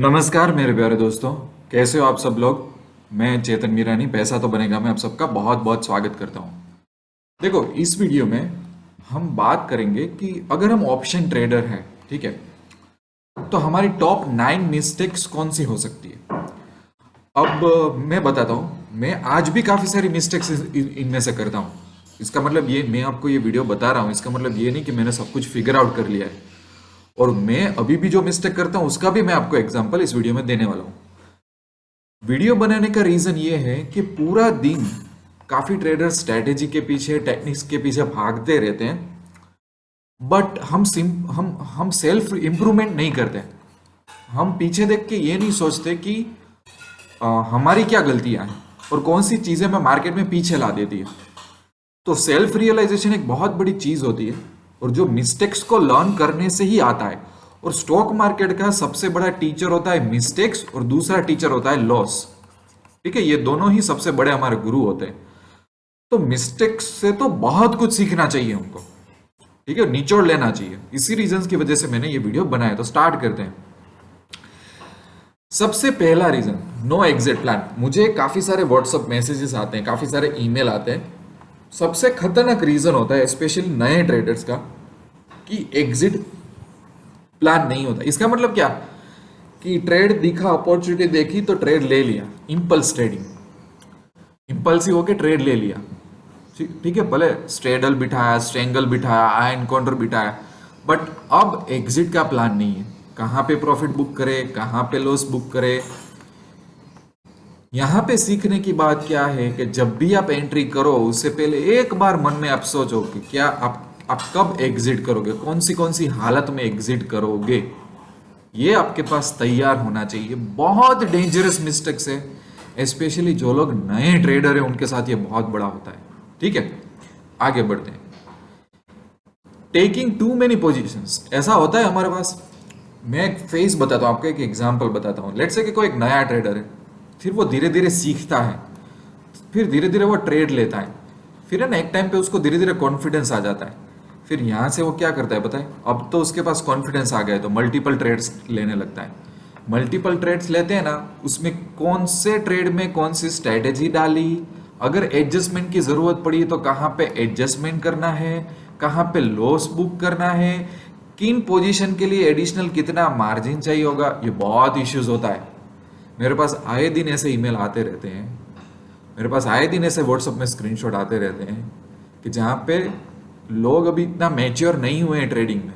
नमस्कार मेरे प्यारे दोस्तों। कैसे हो आप सब लोग। मैं चेतन मीरानी, पैसा तो बनेगा में आप सबका बहुत बहुत स्वागत करता हूँ। देखो, इस वीडियो में हम बात करेंगे कि अगर हम ऑप्शन ट्रेडर हैं, ठीक है, तो हमारी टॉप 9 मिस्टेक्स कौन सी हो सकती है। अब मैं बताता हूँ, मैं आज भी काफ़ी सारी मिस्टेक्स इनमें से करता हूँ। इसका मतलब ये, मैं आपको ये वीडियो बता रहा हूँ, इसका मतलब ये नहीं कि मैंने सब कुछ फिगर आउट कर लिया है। और मैं अभी भी जो मिस्टेक करता हूँ उसका भी मैं आपको एग्जांपल इस वीडियो में देने वाला हूँ। वीडियो बनाने का रीजन ये है कि पूरा दिन काफी ट्रेडर स्ट्रेटेजी के पीछे, टेक्निक्स के पीछे भागते रहते हैं, बट हम सेल्फ इंप्रूवमेंट नहीं करते। हम पीछे देख के ये नहीं सोचते कि हमारी क्या गलतियां हैं और कौन सी चीजें हमें मार्केट में पीछे ला देती है। तो सेल्फ रियलाइजेशन एक बहुत बड़ी चीज होती है, और जो मिस्टेक्स को लर्न करने से ही आता है। और स्टॉक मार्केट का सबसे बड़ा टीचर होता है मिस्टेक्स, और दूसरा टीचर होता है लॉस। ठीक है, ये दोनों ही सबसे बड़े हमारे गुरु होते हैं। तो मिस्टेक्स से तो बहुत कुछ सीखना चाहिए हमको, ठीक है, निचोड़ लेना चाहिए। इसी रीजंस की वजह से मैंने ये वीडियो बनाया। तो स्टार्ट करते हैं। सबसे पहला रीजन, नो एग्जिट प्लान। मुझे काफी सारे व्हाट्सएप मैसेजेस आते हैं, काफी सारे ईमेल आते हैं। सबसे खतरनाक रीजन होता है स्पेशली नए ट्रेडर्स का, कि एग्जिट प्लान नहीं होता। इसका मतलब क्या, कि ट्रेड दिखा, अपॉर्चुनिटी देखी तो ट्रेड ले लिया, इंपल्स ट्रेडिंग, इंपल्सिव होके ट्रेड ले लिया। ठीक है, भले स्ट्रेडल बिठाया, स्ट्रेंगल बिठाया, आई एनकाउंटर बिठाया, बट अब एग्जिट का प्लान नहीं है। कहां पे प्रॉफिट बुक करे, कहां पे लॉस बुक करे। यहां पे सीखने की बात क्या है कि जब भी आप एंट्री करो उससे पहले एक बार मन में आप सोचो कि क्या आप कब एग्जिट करोगे, कौन सी हालत में एग्जिट करोगे। ये आपके पास तैयार होना चाहिए। बहुत डेंजरस मिस्टेक्स है, स्पेशली जो लोग नए ट्रेडर हैं उनके साथ ये बहुत बड़ा होता है। ठीक है, आगे बढ़ते हैं। टेकिंग टू मेनी पोजीशंस, ऐसा होता है हमारे पास। मैं एक फेस बताता हूँ आपको, एक एग्जांपल बताता हूँ। लेट्स से कि कोई एक नया ट्रेडर है, फिर वो धीरे धीरे सीखता है, फिर धीरे धीरे वो ट्रेड लेता है, फिर है ना एक टाइम पे उसको धीरे धीरे कॉन्फिडेंस आ जाता है। फिर यहाँ से वो क्या करता है बताए, अब तो उसके पास कॉन्फिडेंस आ गया है तो मल्टीपल ट्रेड्स लेने लगता है। मल्टीपल ट्रेड्स लेते हैं ना, उसमें कौन से ट्रेड में कौन सी स्ट्रेटेजी डाली, अगर एडजस्टमेंट की जरूरत पड़ी तो कहाँ पे एडजस्टमेंट करना है, कहाँ पे लॉस बुक करना है, किन पोजीशन के लिए एडिशनल कितना मार्जिन चाहिए होगा, ये बहुत इश्यूज होता है। मेरे पास आए दिन ऐसे ईमेल आते रहते हैं, मेरे पास आए दिन ऐसे व्हाट्सएप में स्क्रीनशॉट आते रहते हैं कि जहाँ पे लोग अभी इतना मैच्योर नहीं हुए हैं ट्रेडिंग में,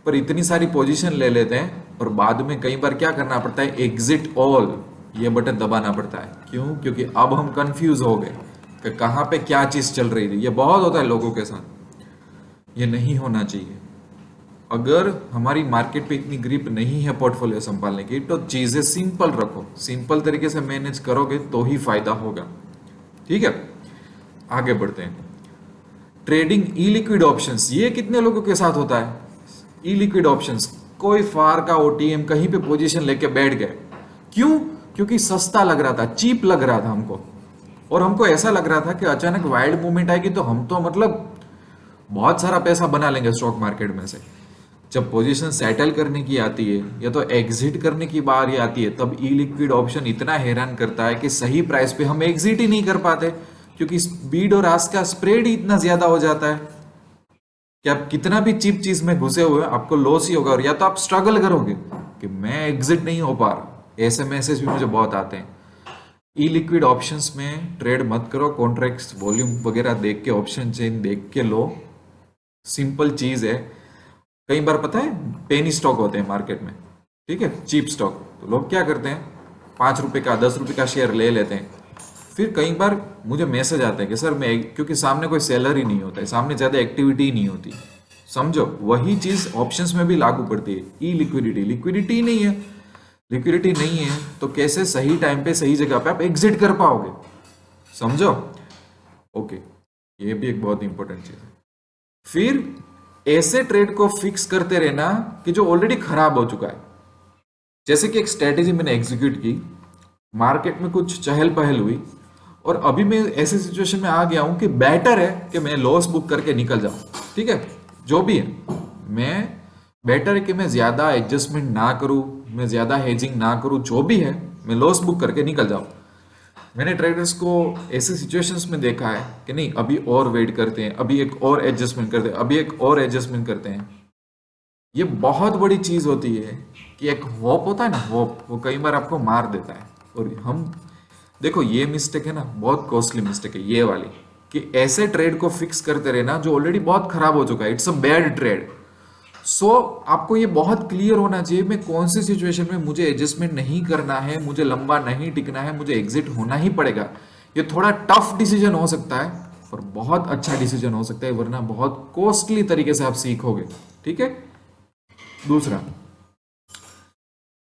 पर इतनी सारी पोजीशन ले लेते हैं, और बाद में कई बार क्या करना पड़ता है, एग्जिट ऑल ये बटन दबाना पड़ता है। क्यों? क्योंकि अब हम कंफ्यूज हो गए कि कहाँ पे क्या चीज़ चल रही थी। ये बहुत होता है लोगों के साथ, ये नहीं होना चाहिए। अगर हमारी मार्केट पे इतनी ग्रिप नहीं है पोर्टफोलियो संभालने की, तो चीज़ें सिंपल रखो, सिंपल तरीके से मैनेज करोगे तो ही फायदा होगा। ठीक है, आगे बढ़ते हैं। ट्रेडिंग ई लिक्विड ऑप्शंस, ये कितने लोगों के साथ होता है। ई लिक्विड ऑप्शंस, कोई फार का ओटीएम कहीं पे पोजीशन लेके बैठ गए। क्यों? क्योंकि सस्ता लग रहा था, चीप लग रहा था हमको, और हमको ऐसा लग रहा था कि अचानक वाइड मूवमेंट आएगी तो हम तो मतलब बहुत सारा पैसा बना लेंगे स्टॉक मार्केट में से। जब पोजीशन सेटल करने की आती है या तो एग्जिट करने की बारी आती है, तब ई लिक्विड ऑप्शन इतना हैरान करता है कि सही प्राइस पे हम एग्जिट ही नहीं कर पाते, क्योंकि बीड और आस्क का स्प्रेड ही इतना ज्यादा हो जाता है कि आप कितना भी चीप चीज में घुसे हुए आपको लॉस ही होगा, और या तो आप स्ट्रगल करोगे कि मैं एग्जिट नहीं हो पा रहा। ऐसे मैसेज भी मुझे बहुत आते हैं। ई लिक्विड ऑप्शंस में ट्रेड मत करो, कॉन्ट्रैक्ट्स वॉल्यूम वगैरह देख के, ऑप्शन चेन देख के लो। सिंपल चीज है। कई बार पता है पेनी स्टॉक होते हैं मार्केट में, ठीक है, चीप स्टॉक, तो लोग क्या करते हैं, 5 रुपए का 10 रुपए का शेयर ले लेते हैं। फिर कई बार मुझे मैसेज आता है कि सर मैं, क्योंकि सामने कोई सेलर ही नहीं होता है, सामने ज़्यादा एक्टिविटी ही नहीं होती। समझो, वही चीज़ ऑप्शंस में भी लागू पड़ती है। ई लिक्विडिटी, लिक्विडिटी नहीं है, लिक्विडिटी नहीं है तो कैसे सही टाइम पे सही जगह पे आप एग्जिट कर पाओगे। समझो, ओके, ये भी एक बहुत इंपॉर्टेंट चीज़ है। फिर ऐसे ट्रेड को फिक्स करते रहना कि जो ऑलरेडी खराब हो चुका है। जैसे कि एक स्ट्रेटेजी मैंने एग्जीक्यूट की, मार्केट में कुछ चहल पहल हुई, और अभी मैं ऐसे सिचुएशन में आ गया हूं कि बेटर है कि मैं लॉस बुक करके निकल जाऊं। ठीक है, जो भी है, मैं बेटर है कि मैं ज्यादा एडजस्टमेंट ना करूं, मैं ज़्यादा हेजिंग ना करूँ, जो भी है मैं लॉस बुक करके निकल जाऊँ। मैंने ट्रेडर्स को ऐसे सिचुएशंस में देखा है कि नहीं, अभी और वेट करते हैं, अभी एक और एडजस्टमेंट करते हैं, अभी एक और एडजस्टमेंट करते हैं। ये बहुत बड़ी चीज़ होती है कि एक होप होता है ना, होप, वो कई बार आपको मार देता है। और हम देखो, ये मिस्टेक है ना, बहुत कॉस्टली मिस्टेक है ये वाली, कि ऐसे ट्रेड को फिक्स करते रहना जो ऑलरेडी बहुत खराब हो चुका है। It's a bad trade. So आपको ये बहुत क्लियर होना चाहिए, मैं कौन सी सिचुएशन में मुझे एडजस्टमेंट नहीं करना है, मुझे लंबा नहीं टिकना है, मुझे एग्जिट होना ही पड़ेगा। ये थोड़ा टफ डिसीजन हो सकता है और बहुत अच्छा डिसीजन हो सकता है, वरना बहुत कॉस्टली तरीके से आप सीखोगे। ठीक है। दूसरा,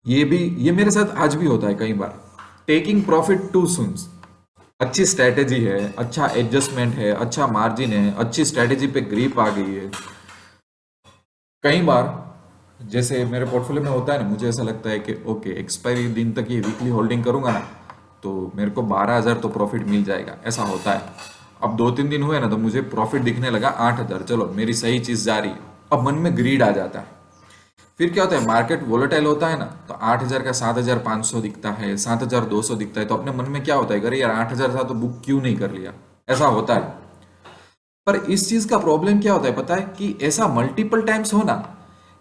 ये मेरे साथ आज भी होता है कई बार, टेकिंग प्रॉफिट टू सून। अच्छी स्ट्रैटेजी है, अच्छा एडजस्टमेंट है, अच्छा मार्जिन है, अच्छी स्ट्रैटेजी पे ग्रिप आ गई है, कई बार जैसे मेरे पोर्टफोलियो में होता है ना, मुझे ऐसा लगता है कि ओके, एक्सपायरी दिन तक ये वीकली होल्डिंग करूंगा ना, तो मेरे को 12,000 तो प्रॉफिट मिल जाएगा, ऐसा होता है। अब 2-3 दिन हुए ना, तो मुझे प्रॉफिट दिखने लगा 8,000, चलो मेरी सही चीज़ जा रही है। अब मन में ग्रीड आ जाता है। फिर क्या होता है, मार्केट वोलेटाइल होता है ना, तो 8,000 का 7,500 दिखता है, 7,200 दिखता है, तो अपने मन में क्या होता है, अरे यार 8,000 था तो बुक क्यों नहीं कर लिया, ऐसा होता है। पर इस चीज का प्रॉब्लम क्या होता है पता है, कि ऐसा मल्टीपल टाइम्स होना,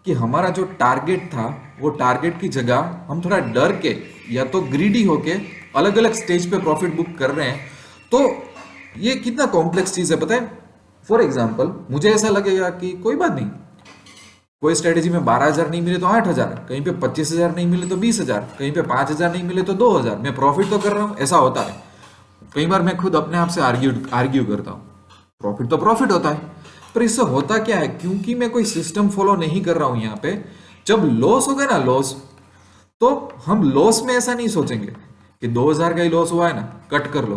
कि हमारा जो टारगेट था वो टारगेट की जगह हम थोड़ा डर के या तो ग्रीडी होके अलग अलग स्टेज पे प्रॉफिट बुक कर रहे हैं। तो ये कितना कॉम्प्लेक्स चीज है पता है। फॉर एग्जाम्पल, मुझे ऐसा लगेगा कि कोई बात नहीं, कोई स्ट्रेटेजी में 12,000 नहीं मिले तो 8,000, कहीं पे 25,000 नहीं मिले तो 20,000, कहीं पे 5,000 नहीं मिले तो 2,000, मैं प्रॉफिट तो कर रहा हूँ। ऐसा होता है। कई बार मैं खुद अपने आप से आर्ग्यू करता हूँ, प्रॉफिट तो प्रॉफिट होता है। पर इससे होता क्या है, क्योंकि मैं कोई सिस्टम फॉलो नहीं कर रहा हूं यहाँ पे, जब लॉस हो गया ना, लॉस, तो हम लॉस में ऐसा नहीं सोचेंगे कि 2,000 का ही लॉस हुआ है ना, कट कर लो,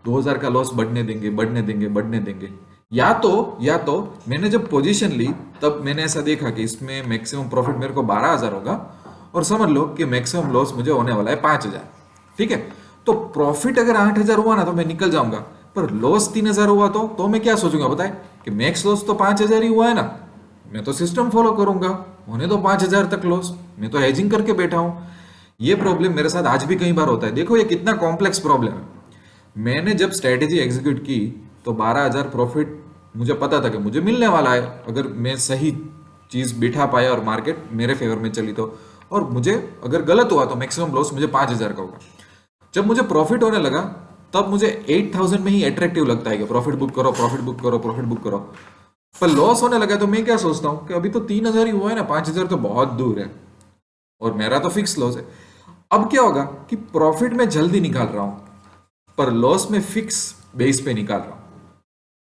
2,000 का लॉस बढ़ने देंगे, बढ़ने देंगे, बढ़ने देंगे। या तो मैंने जब पोजीशन ली तब मैंने ऐसा देखा कि इसमें मैक्सिमम प्रॉफिट मेरे को 12,000 होगा, और समझ लो कि मैक्सिमम लॉस मुझे होने वाला है 5,000। ठीक है। तो प्रॉफिट अगर 8,000 हुआ ना तो मैं निकल जाऊंगा, पर लॉस 3,000 हुआ तो मैं क्या सोचूंगा बताए, कि मैक्स लॉस तो 5,000 ही हुआ है ना, मैं तो सिस्टम फॉलो करूंगा, होने तो 5,000 तक लॉस, मैं तो हेजिंग करके बैठा हूं। ये प्रॉब्लम मेरे साथ आज भी कई बार होता है। देखो ये कितना कॉम्प्लेक्स प्रॉब्लम है। मैंने जब स्ट्रेटेजी एग्जीक्यूट की तो 12,000 प्रॉफिट मुझे पता था कि मुझे मिलने वाला है, अगर मैं सही चीज बिठा पाया और मार्केट मेरे फेवर में चली तो। और मुझे अगर गलत हुआ तो मैक्सिमम लॉस मुझे 5,000 का होगा। जब मुझे प्रॉफिट होने लगा तब मुझे 8,000 में ही अट्रैक्टिव लगता है कि प्रॉफिट बुक करो, प्रॉफिट बुक करो, प्रॉफिट बुक करो। पर लॉस होने लगा तो मैं क्या सोचता हूँ कि अभी तो 3,000 ही हुआ है ना, 5,000 तो बहुत दूर है और मेरा तो फिक्स लॉस है। अब क्या होगा कि प्रॉफिट में जल्दी निकाल रहा हूं पर लॉस में फिक्स बेस पे निकाल रहा हूं,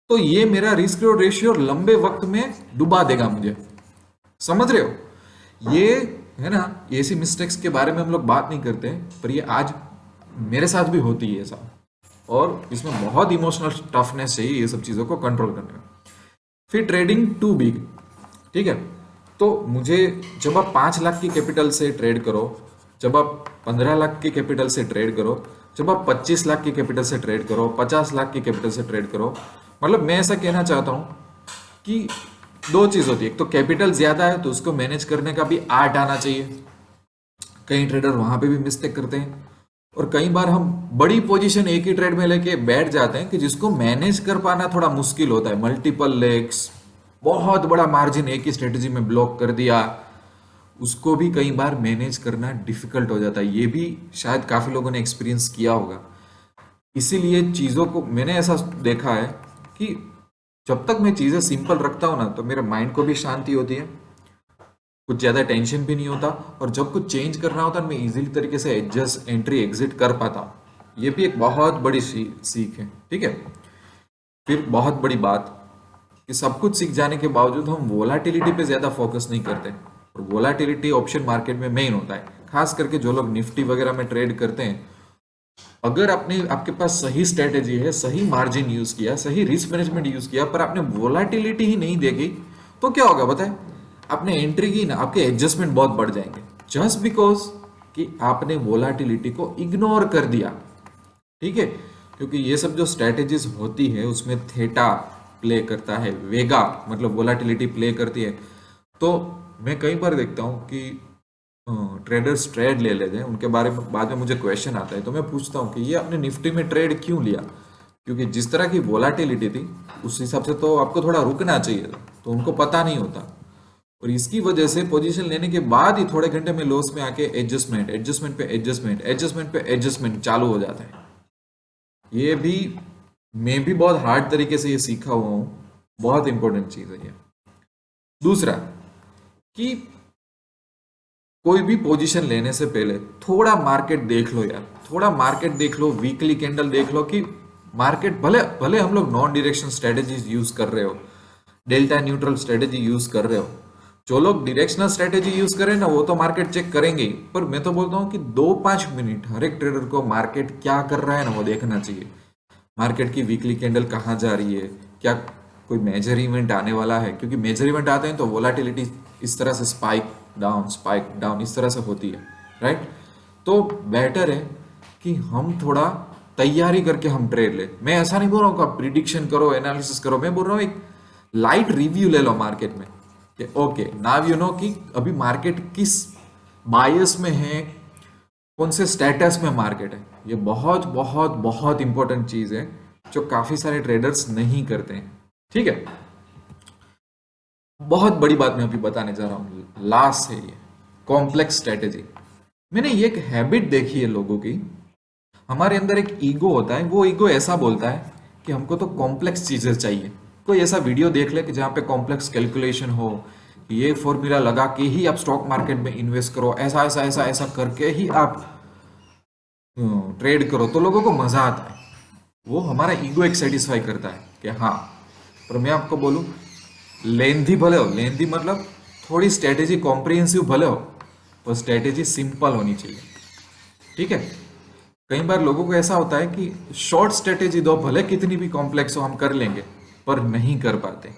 तो ये मेरा रिस्क और रेशियो लंबे वक्त में डुबा देगा मुझे। समझ रहे हो, ये है ना, ऐसी मिस्टेक्स के बारे में हम लोग बात नहीं करते, पर ये आज मेरे साथ भी होती है ऐसा, और इसमें बहुत इमोशनल टफनेस चाहिए ये सब चीज़ों को कंट्रोल करने में। फिर ट्रेडिंग टू बिग। ठीक है। तो मुझे, जब आप 5 लाख की कैपिटल से ट्रेड करो, जब आप 15 लाख की कैपिटल से ट्रेड करो, जब आप 25 लाख की कैपिटल से ट्रेड करो, 50 लाख की कैपिटल से ट्रेड करो, मतलब मैं ऐसा कहना चाहता हूँ कि दो चीज़ होती है। एक तो कैपिटल ज़्यादा है तो उसको मैनेज करने का भी आर्ट आना चाहिए। कई ट्रेडर वहां पे भी मिस्टेक करते हैं, और कई बार हम बड़ी पोजीशन एक ही ट्रेड में लेके बैठ जाते हैं कि जिसको मैनेज कर पाना थोड़ा मुश्किल होता है। मल्टीपल लेग्स, बहुत बड़ा मार्जिन एक ही स्ट्रेटेजी में ब्लॉक कर दिया, उसको भी कई बार मैनेज करना डिफिकल्ट हो जाता है। ये भी शायद काफी लोगों ने एक्सपीरियंस किया होगा। इसीलिए चीजों को मैंने ऐसा देखा है कि जब तक मैं चीजें सिंपल रखता हूं ना, तो मेरे माइंड को भी शांति होती है, कुछ ज़्यादा टेंशन भी नहीं होता, और जब कुछ चेंज करना होता है मैं इजीली तरीके से एडजस्ट, एंट्री, एग्जिट कर पाता हूँ। ये भी एक बहुत बड़ी सीख है। ठीक है। फिर बहुत बड़ी बात कि सब कुछ सीख जाने के बावजूद हम वोलाटिलिटी पे ज़्यादा फोकस नहीं करते, और वोलाटिलिटी ऑप्शन मार्केट में मेन होता है। खास करके जो लोग निफ्टी वगैरह में ट्रेड करते हैं, अगर आपके पास सही स्ट्रेटेजी है, सही मार्जिन यूज किया, सही रिस्क मैनेजमेंट यूज किया, पर आपने वोलाटिलिटी ही नहीं देखी, तो क्या होगा बताए, आपने एंट्री की ना, आपके एडजस्टमेंट बहुत बढ़ जाएंगे, जस्ट बिकॉज कि आपने वोलाटिलिटी को इग्नोर कर दिया। ठीक है। क्योंकि ये सब जो स्ट्रेटेजीज होती है उसमें थीटा प्ले करता है, वेगा मतलब वोलाटिलिटी प्ले करती है। तो मैं कई बार देखता हूँ कि ट्रेडर्स ट्रेड ले लेते हैं, उनके बारे में बाद में मुझे क्वेश्चन आता है, तो मैं पूछता हूँ कि ये आपने निफ्टी में ट्रेड क्यों लिया, क्योंकि जिस तरह की वोलाटिलिटी थी उस हिसाब से तो आपको थोड़ा रुकना चाहिए था, तो उनको पता नहीं होता, और इसकी वजह से पोजीशन लेने के बाद ही थोड़े घंटे में लॉस में आके एडजस्टमेंट एडजस्टमेंट पे एडजस्टमेंट एडजस्टमेंट पे एडजस्टमेंट चालू हो जाता है। ये भी मैं भी बहुत हार्ड तरीके से ये सीखा हुआ हूँ, बहुत इंपॉर्टेंट चीज़ है ये। दूसरा कि कोई भी पोजीशन लेने से पहले थोड़ा मार्केट देख लो यार, थोड़ा मार्केट देख लो, वीकली कैंडल देख लो कि मार्केट भले भले हम लोग नॉन डायरेक्शन स्ट्रेटेजीज यूज कर रहे हो, डेल्टा न्यूट्रल स्ट्रेटेजी यूज कर रहे हो, जो लोग डायरेक्शनल स्ट्रेटेजी यूज करें ना वो तो मार्केट चेक करेंगे ही, पर मैं तो बोलता हूँ कि 2-5 मिनट हर एक ट्रेडर को मार्केट क्या कर रहा है ना वो देखना चाहिए। मार्केट की वीकली कैंडल कहाँ जा रही है, क्या कोई मेजर इवेंट आने वाला है, क्योंकि मेजर इवेंट आते हैं तो वोलाटिलिटी इस तरह से स्पाइक डाउन इस तरह से होती है, राइट। तो बेटर है कि हम थोड़ा तैयारी करके हम ट्रेड ले। मैं ऐसा नहीं बोल रहा हूँ कि आप प्रिडिक्शन करो, एनालिसिस करो, मैं बोल रहा हूँ एक लाइट रिव्यू ले लो मार्केट में कि ओके नाउ यू नो कि अभी मार्केट किस बायस में है, कौन से स्टेटस में मार्केट है। ये बहुत बहुत बहुत इंपॉर्टेंट चीज है जो काफी सारे ट्रेडर्स नहीं करते हैं, ठीक है। बहुत बड़ी बात मैं अभी बताने जा रहा हूँ, लास्ट है ये कॉम्प्लेक्स स्ट्रेटेजी। मैंने ये एक हैबिट देखी है लोगों की, हमारे अंदर एक ईगो होता है, वो ईगो ऐसा बोलता है कि हमको तो कॉम्प्लेक्स चीजें चाहिए। कोई ऐसा वीडियो देख ले कि जहाँ पे कॉम्प्लेक्स कैलकुलेशन हो, ये फॉर्मूला लगा के ही आप स्टॉक मार्केट में इन्वेस्ट करो, ऐसा ऐसा ऐसा ऐसा करके ही आप ट्रेड करो, तो लोगों को मजा आता है, वो हमारा ईगो एक सेटिस्फाई करता है कि हाँ। पर मैं आपको बोलूँ लेंथी भले हो, लेंथी मतलब थोड़ी स्ट्रेटेजी कॉम्प्रिहेंसिव भले हो, पर स्ट्रेटेजी सिंपल होनी चाहिए, ठीक है। कई बार लोगों को ऐसा होता है कि शॉर्ट स्ट्रेटेजी दो, भले कितनी भी कॉम्प्लेक्स हो हम कर लेंगे, पर नहीं कर पाते।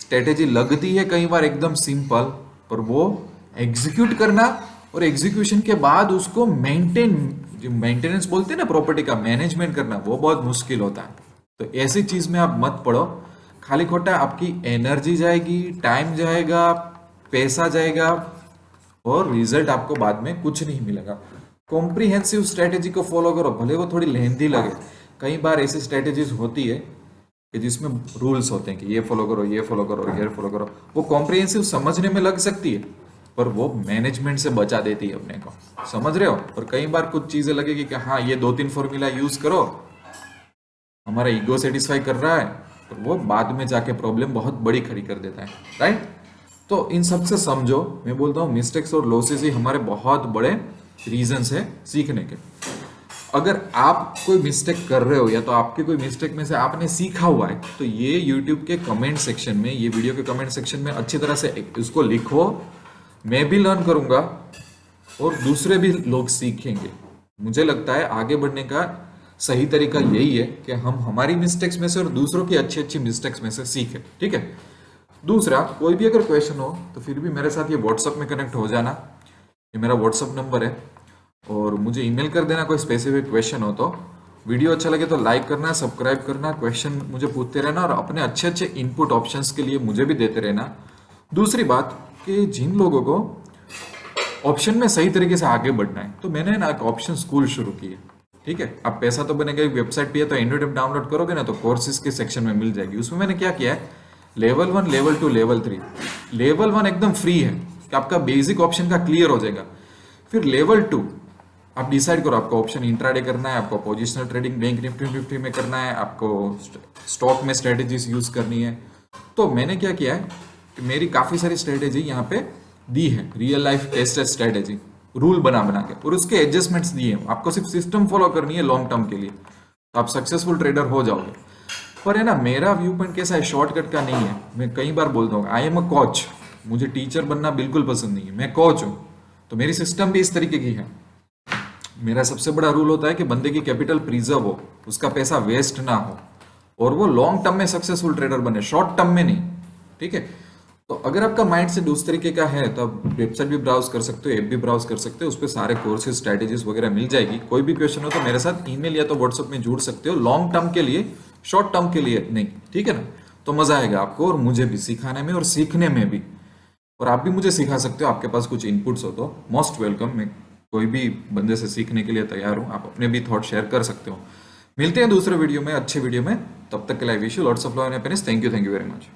स्ट्रेटेजी लगती है कई बार एकदम सिंपल, पर वो एग्जीक्यूट करना और एग्जीक्यूशन के बाद उसको मेंटेनेंस बोलते हैं ना, प्रॉपर्टी का मैनेजमेंट करना, वो बहुत मुश्किल होता है। तो ऐसी चीज में आप मत पड़ो, खाली खोटा आपकी एनर्जी जाएगी, टाइम जाएगा, पैसा जाएगा, और रिजल्ट आपको बाद में कुछ नहीं मिलेगा। कॉम्प्रिहेंसिव स्ट्रेटेजी को फॉलो करो, भले वो थोड़ी लेंथी लगे। कई बार ऐसी स्ट्रेटेजीज होती है कि जिसमें रूल्स होते हैं कि ये फॉलो करो, ये फॉलो करो, ये फॉलो करो, वो कॉम्प्रिहेंसिव समझने में लग सकती है, पर वो मैनेजमेंट से बचा देती है अपने को, समझ रहे हो। और कई बार कुछ चीजें लगेगी कि हाँ ये 2-3 फॉर्मूला यूज करो, हमारा ईगो सेटिस्फाई कर रहा है, पर वो बाद में जाके प्रॉब्लम बहुत बड़ी खड़ी कर देता है, राइट। तो इन सब से समझो, मैं बोलता हूँ मिस्टेक्स और लॉसेस ही हमारे बहुत बड़े रीजंस है सीखने के। अगर आप कोई मिस्टेक कर रहे हो या तो आपके कोई मिस्टेक में से आपने सीखा हुआ है, तो ये यूट्यूब के कमेंट सेक्शन में, ये वीडियो के कमेंट सेक्शन में अच्छी तरह से इसको लिखो, मैं भी लर्न करूंगा और दूसरे भी लोग सीखेंगे। मुझे लगता है आगे बढ़ने का सही तरीका यही है कि हम हमारी मिस्टेक्स में से और दूसरों की अच्छी अच्छी मिस्टेक्स में से सीखें, ठीक है। दूसरा, कोई भी अगर क्वेश्चन हो तो फिर भी मेरे साथ ये व्हाट्सअप में कनेक्ट हो जाना, ये मेरा व्हाट्सअप नंबर है, और मुझे ईमेल कर देना कोई स्पेसिफिक क्वेश्चन हो तो। वीडियो अच्छा लगे तो लाइक करना, सब्सक्राइब करना, क्वेश्चन मुझे पूछते रहना, और अपने अच्छे अच्छे इनपुट ऑप्शंस के लिए मुझे भी देते रहना। दूसरी बात कि जिन लोगों को ऑप्शन में सही तरीके से आगे बढ़ना है, तो मैंने ना एक ऑप्शन स्कूल शुरू की है, ठीक है। अब पैसा तो बनेगा, वेबसाइट पे है, तो एंड्रॉइड ऐप डाउनलोड करोगे ना तो कोर्सेज के सेक्शन में मिल जाएगी। उसमें मैंने क्या किया है, लेवल 1, लेवल 2, लेवल 3। लेवल 1 एकदम फ्री है कि आपका बेसिक ऑप्शन का क्लियर हो जाएगा। फिर लेवल 2 आप डिसाइड करो, आपको ऑप्शन इंट्राडे करना है, आपको पोजिशनल ट्रेडिंग बैंक निफ्टी 50 में करना है, आपको स्टॉक में स्ट्रेटेजीज यूज करनी है। तो मैंने क्या किया है कि मेरी काफी सारी स्ट्रेटेजी यहाँ पे दी है, real life tested strategy, rule बना बना के, और उसके एडजस्टमेंट्स दिए हैं। आपको सिर्फ सिस्टम फॉलो करनी है लॉन्ग टर्म के लिए, तो आप सक्सेसफुल ट्रेडर हो जाओगे। पर है ना, मेरा व्यू पॉइंट कैसा है, शॉर्टकट का नहीं है। मैं कई बार बोलता हूँ आई एम अ कोच, मुझे टीचर बनना बिल्कुल पसंद नहीं है, मैं कोच हूँ। तो मेरी सिस्टम भी इस तरीके की है। मेरा सबसे बड़ा रूल होता है कि बंदे की कैपिटल प्रिजर्व हो, उसका पैसा वेस्ट ना हो, और वो लॉन्ग टर्म में सक्सेसफुल ट्रेडर बने, शॉर्ट टर्म में नहीं, ठीक है। तो अगर आपका माइंड सेट उस तरीके का है तो आप वेबसाइट भी ब्राउज कर सकते हो, ऐप भी ब्राउज कर सकते हो, उस पर सारे कोर्सेज स्ट्रेटेजीज वगैरह मिल जाएगी। कोई भी क्वेश्चन हो तो मेरे साथ ईमेल या तो व्हाट्सएप में जुड़ सकते हो, लॉन्ग टर्म के लिए, शॉर्ट टर्म के लिए नहीं, ठीक है ना। तो मजा आएगा आपको और मुझे भी सिखाने में और सीखने में भी। और आप भी मुझे सिखा सकते हो, आपके पास कुछ इनपुट्स हो तो मोस्ट वेलकम। मैं कोई भी बंदे से सीखने के लिए तैयार हूँ, आप अपने भी थॉट शेयर कर सकते हो। मिलते हैं दूसरे वीडियो में, अच्छे वीडियो में। तब तक के लिए wish you lots of love and happiness. Thank you very much.